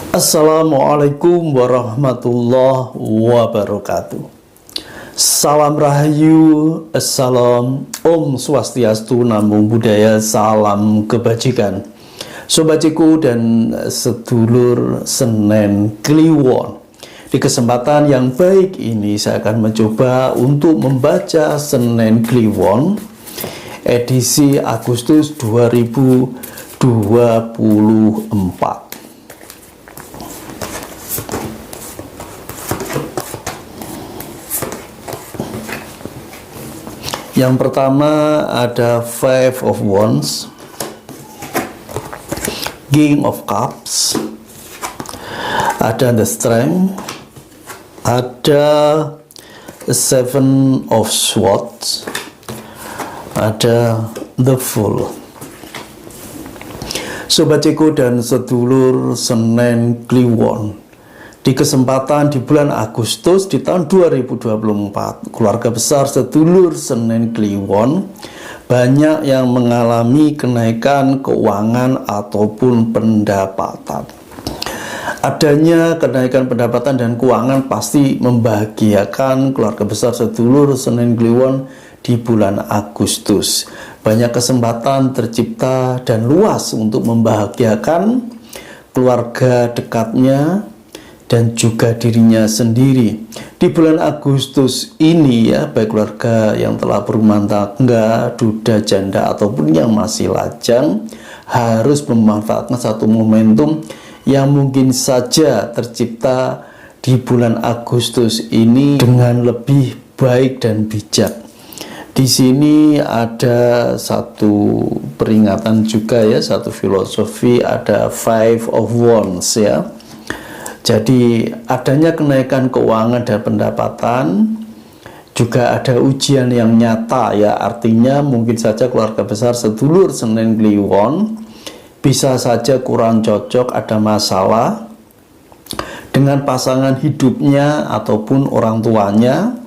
Assalamualaikum warahmatullahi wabarakatuh. Salam Rahayu, Assalam, Om Swastiastu, Namo Buddhaya, salam kebajikan. Sobatku dan sedulur Senen Kliwon, di kesempatan yang baik ini saya akan mencoba untuk membaca Senen Kliwon edisi Agustus 2024. Yang pertama ada Five of Wands, King of Cups, ada the Strength, ada Seven of Swords, ada the Fool. Sobatku dan sedulur Senen Kliwon, di kesempatan di bulan Agustus di tahun 2024, keluarga besar sedulur Senen Kliwon banyak yang mengalami kenaikan keuangan ataupun pendapatan. Adanya kenaikan pendapatan dan keuangan pasti membahagiakan keluarga besar sedulur Senen Kliwon di bulan Agustus. Banyak kesempatan tercipta dan luas untuk membahagiakan keluarga dekatnya dan juga dirinya sendiri. Di bulan Agustus ini ya, baik keluarga yang telah berumah tangga, duda, janda ataupun yang masih lajang harus memanfaatkan satu momentum yang mungkin saja tercipta di bulan Agustus ini dengan lebih baik dan bijak. Di sini ada satu peringatan juga ya, satu filosofi, ada Five of Wands ya. Jadi adanya kenaikan keuangan dan pendapatan, juga ada ujian yang nyata ya, artinya mungkin saja keluarga besar sedulur Senen Kliwon bisa saja kurang cocok, ada masalah dengan pasangan hidupnya ataupun orang tuanya,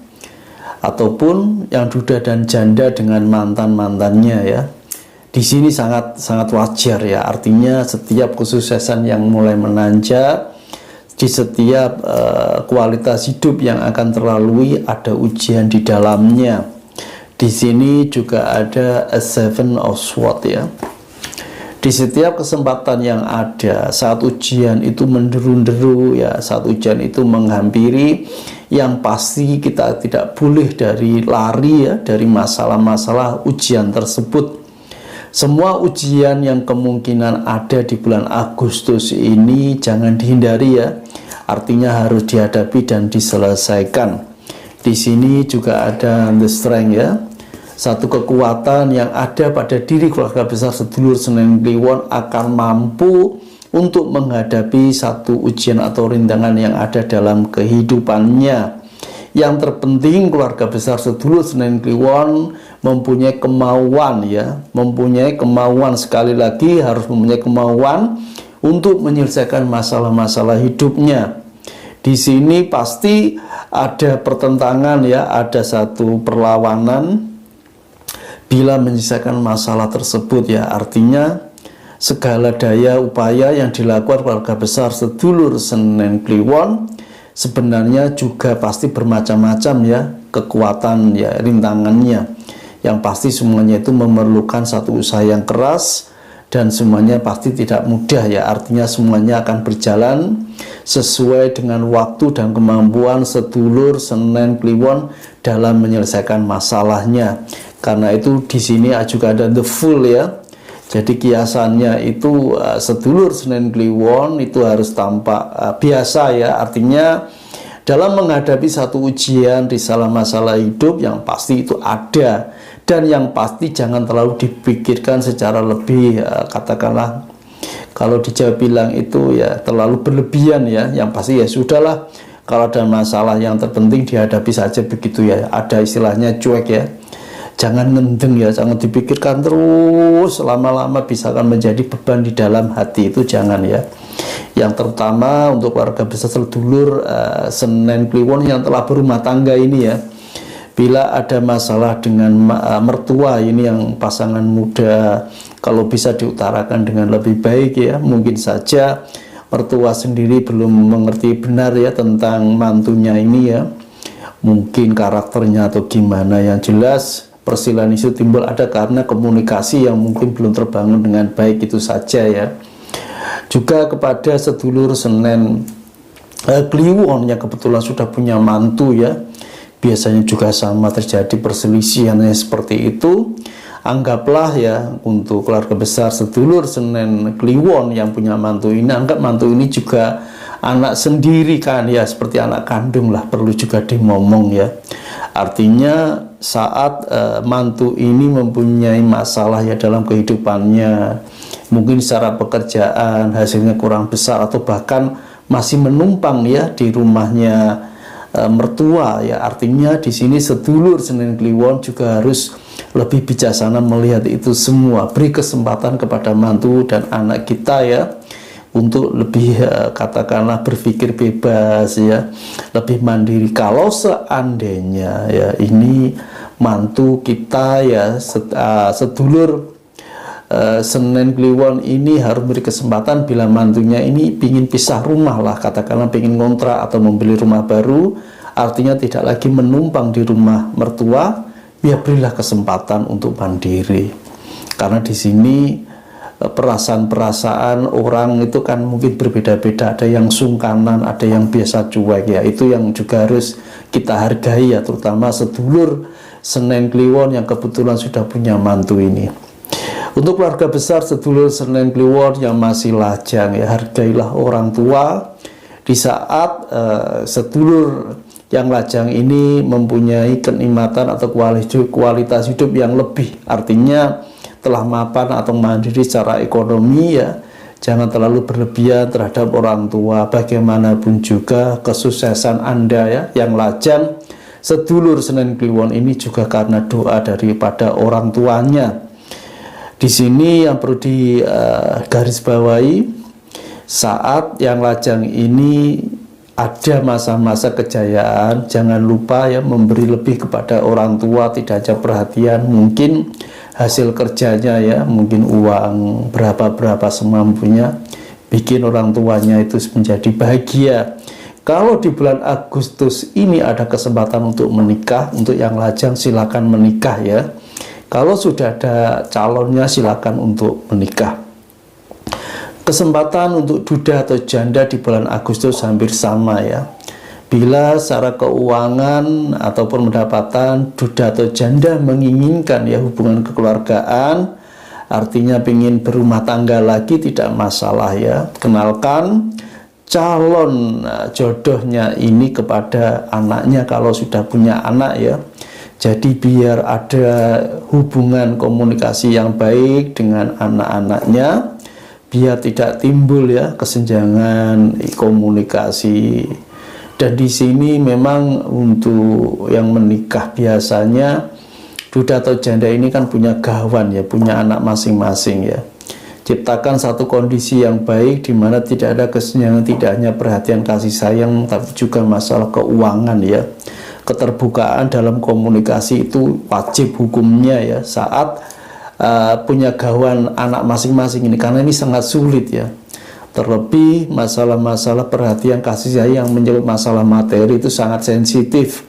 ataupun yang duda dan janda dengan mantan-mantannya ya. Di sini sangat wajar ya, artinya setiap kesuksesan yang mulai menanjak, di setiap kualitas hidup yang akan terlalui ada ujian di dalamnya. Di sini juga ada a Seven of Swords ya. Di setiap kesempatan yang ada, saat ujian itu menderu-deru ya, saat ujian itu menghampiri, yang pasti kita tidak boleh lari ya dari masalah-masalah ujian tersebut. Semua ujian yang kemungkinan ada di bulan Agustus ini jangan dihindari ya. Artinya harus dihadapi dan diselesaikan. Di sini juga ada the Strength ya. Satu kekuatan yang ada pada diri keluarga besar sedulur Senen Kliwon akan mampu untuk menghadapi satu ujian atau rintangan yang ada dalam kehidupannya. Yang terpenting keluarga besar sedulur Senen Kliwon mempunyai kemauan ya, mempunyai kemauan, sekali lagi harus mempunyai kemauan untuk menyelesaikan masalah-masalah hidupnya. Di sini pasti ada pertentangan ya, ada satu perlawanan bila menyelesaikan masalah tersebut ya. Artinya segala daya upaya yang dilakukan keluarga besar sedulur Senen Kliwon sebenarnya juga pasti bermacam-macam ya kekuatan ya, rintangannya. Yang pasti semuanya itu memerlukan satu usaha yang keras dan semuanya pasti tidak mudah ya. Artinya semuanya akan berjalan sesuai dengan waktu dan kemampuan sedulur Senen Kliwon dalam menyelesaikan masalahnya. Karena itu di sini juga ada the Fool ya. Jadi kiasannya itu sedulur Senen Kliwon itu harus tampak biasa ya. Artinya dalam menghadapi satu ujian, risalah masalah hidup yang pasti itu ada, dan yang pasti jangan terlalu dipikirkan secara lebih, katakanlah kalau di Jawa bilang itu ya terlalu berlebihan ya. Yang pasti ya sudahlah, kalau ada masalah yang terpenting dihadapi saja begitu ya. Ada istilahnya cuek ya, jangan ngendeng ya, jangan dipikirkan terus, lama-lama bisa akan menjadi beban di dalam hati, itu jangan ya. Yang terutama untuk keluarga besar sedulur Senen Kliwon yang telah berumah tangga ini ya, bila ada masalah dengan mertua ini yang pasangan muda, kalau bisa diutarakan dengan lebih baik ya. Mungkin saja mertua sendiri belum mengerti benar ya tentang mantunya ini ya, mungkin karakternya atau gimana. Yang jelas perselisihan itu timbul ada karena komunikasi yang mungkin belum terbangun dengan baik, itu saja ya. Juga kepada sedulur Senen Kliwon yang kebetulan sudah punya mantu ya, biasanya juga sama terjadi perselisihannya seperti itu. Anggaplah ya untuk keluarga besar sedulur Senen Kliwon yang punya mantu ini, anggap mantu ini juga anak sendiri kan ya, seperti anak kandung lah, perlu juga dimomong ya. Artinya saat mantu ini mempunyai masalah ya dalam kehidupannya, mungkin secara pekerjaan hasilnya kurang besar atau bahkan masih menumpang ya di rumahnya mertua ya, artinya di sini sedulur Senen Kliwon juga harus lebih bijaksana melihat itu semua. Beri kesempatan kepada mantu dan anak kita ya untuk lebih katakanlah berpikir bebas ya, lebih mandiri. Kalau seandainya ya ini mantu kita ya, sedulur Senen Kliwon ini harus beri kesempatan bila mantunya ini ingin pisah rumah lah, katakanlah ingin ngontrak atau membeli rumah baru, artinya tidak lagi menumpang di rumah mertua, ya berilah kesempatan untuk mandiri. Karena di sini perasaan-perasaan orang itu kan mungkin berbeda-beda, ada yang sungkanan, ada yang biasa cuek ya, itu yang juga harus kita hargai ya, terutama sedulur Senen Kliwon yang kebetulan sudah punya mantu ini. Untuk keluarga besar sedulur Senen Kliwon yang masih lajang ya, hargailah orang tua di saat sedulur yang lajang ini mempunyai kenikmatan atau kualitas hidup yang lebih, artinya telah mapan atau mandiri secara ekonomi ya. Jangan terlalu berlebihan terhadap orang tua. Bagaimanapun juga kesuksesan Anda ya yang lajang sedulur Senen Kliwon ini juga karena doa daripada orang tuanya. Di sini yang perlu digarisbawahi, saat yang lajang ini ada masa-masa kejayaan, jangan lupa ya memberi lebih kepada orang tua, tidak hanya perhatian, mungkin hasil kerjanya ya, mungkin uang berapa semampunya, bikin orang tuanya itu menjadi bahagia. Kalau di bulan Agustus ini ada kesempatan untuk menikah, untuk yang lajang silakan menikah ya. Kalau sudah ada calonnya silakan untuk menikah. Kesempatan untuk duda atau janda di bulan Agustus hampir sama ya. Bila secara keuangan ataupun pendapatan duda atau janda menginginkan ya hubungan kekeluargaan, artinya ingin berumah tangga lagi, tidak masalah ya. Kenalkan calon jodohnya ini kepada anaknya kalau sudah punya anak ya. Jadi biar ada hubungan komunikasi yang baik dengan anak-anaknya, biar tidak timbul ya kesenjangan komunikasi. Dan di sini memang untuk yang menikah biasanya duda atau janda ini kan punya gawan ya, punya anak masing-masing ya. Ciptakan satu kondisi yang baik di mana tidak ada kesenjangan, tidak hanya perhatian kasih sayang, tapi juga masalah keuangan ya. Keterbukaan dalam komunikasi itu wajib hukumnya ya saat punya gawan anak masing-masing ini, karena ini sangat sulit ya. Terlebih masalah-masalah perhatian kasih sayang yang menyebut masalah materi itu sangat sensitif.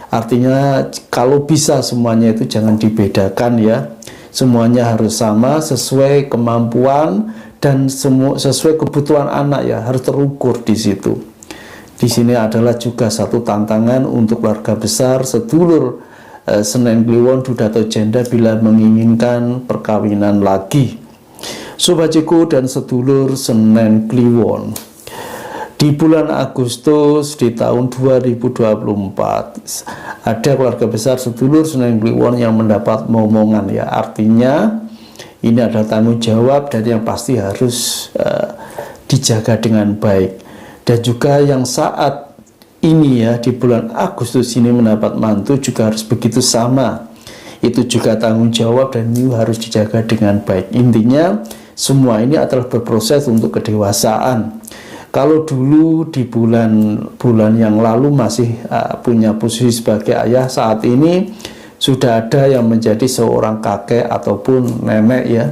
Artinya kalau bisa semuanya itu jangan dibedakan ya, semuanya harus sama sesuai kemampuan dan sesuai kebutuhan anak ya, harus terukur di situ. Di sini adalah juga satu tantangan untuk keluarga besar sedulur Senen Kliwon duda atau janda bila menginginkan perkawinan lagi. Sobatku dan sedulur Senen Kliwon, di bulan Agustus di tahun 2024 ada keluarga besar sedulur Senen Kliwon yang mendapat momongan ya. Artinya ini adalah tanggung jawab dan yang pasti harus dijaga dengan baik. Dan juga yang saat ini ya di bulan Agustus ini mendapat mantu juga harus begitu sama. Itu juga tanggung jawab dan ini harus dijaga dengan baik. Intinya semua ini adalah berproses untuk kedewasaan. Kalau dulu di bulan yang lalu masih punya posisi sebagai ayah, saat ini sudah ada yang menjadi seorang kakek ataupun nenek ya.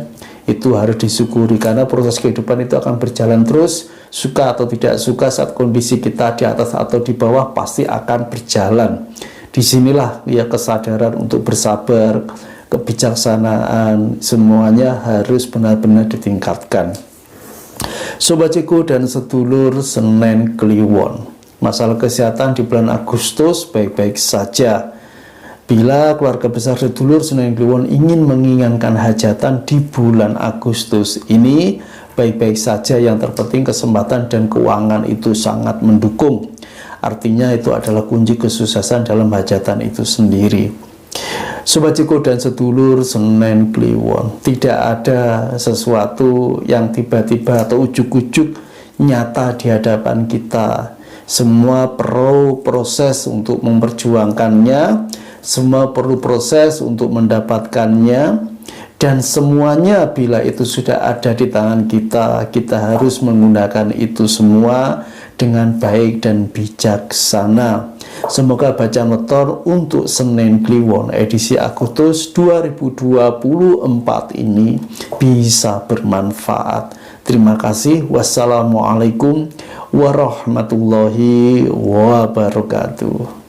Itu harus disyukuri karena proses kehidupan itu akan berjalan terus suka atau tidak suka, saat kondisi kita di atas atau di bawah pasti akan berjalan. Disinilah ya kesadaran untuk bersabar, kebijaksanaan, semuanya harus benar-benar ditingkatkan. Sobat Ciko dan sedulur Senen Kliwon, masalah kesehatan di bulan Agustus baik-baik saja. Bila keluarga besar sedulur Senen Kliwon ingin menginginkan hajatan di bulan Agustus ini, baik-baik saja. Yang terpenting kesempatan dan keuangan itu sangat mendukung. Artinya itu adalah kunci kesuksesan dalam hajatan itu sendiri. Sobat Ciko dan sedulur Senen Kliwon, tidak ada sesuatu yang tiba-tiba atau ujuk-ujuk nyata di hadapan kita. Semua perlu proses untuk memperjuangkannya, semua perlu proses untuk mendapatkannya, dan semuanya bila itu sudah ada di tangan kita, kita harus menggunakan itu semua dengan baik dan bijaksana. Semoga bacaan weton untuk Senen Kliwon edisi Agustus 2024 ini bisa bermanfaat. Terima kasih. Wassalamualaikum warahmatullahi wabarakatuh.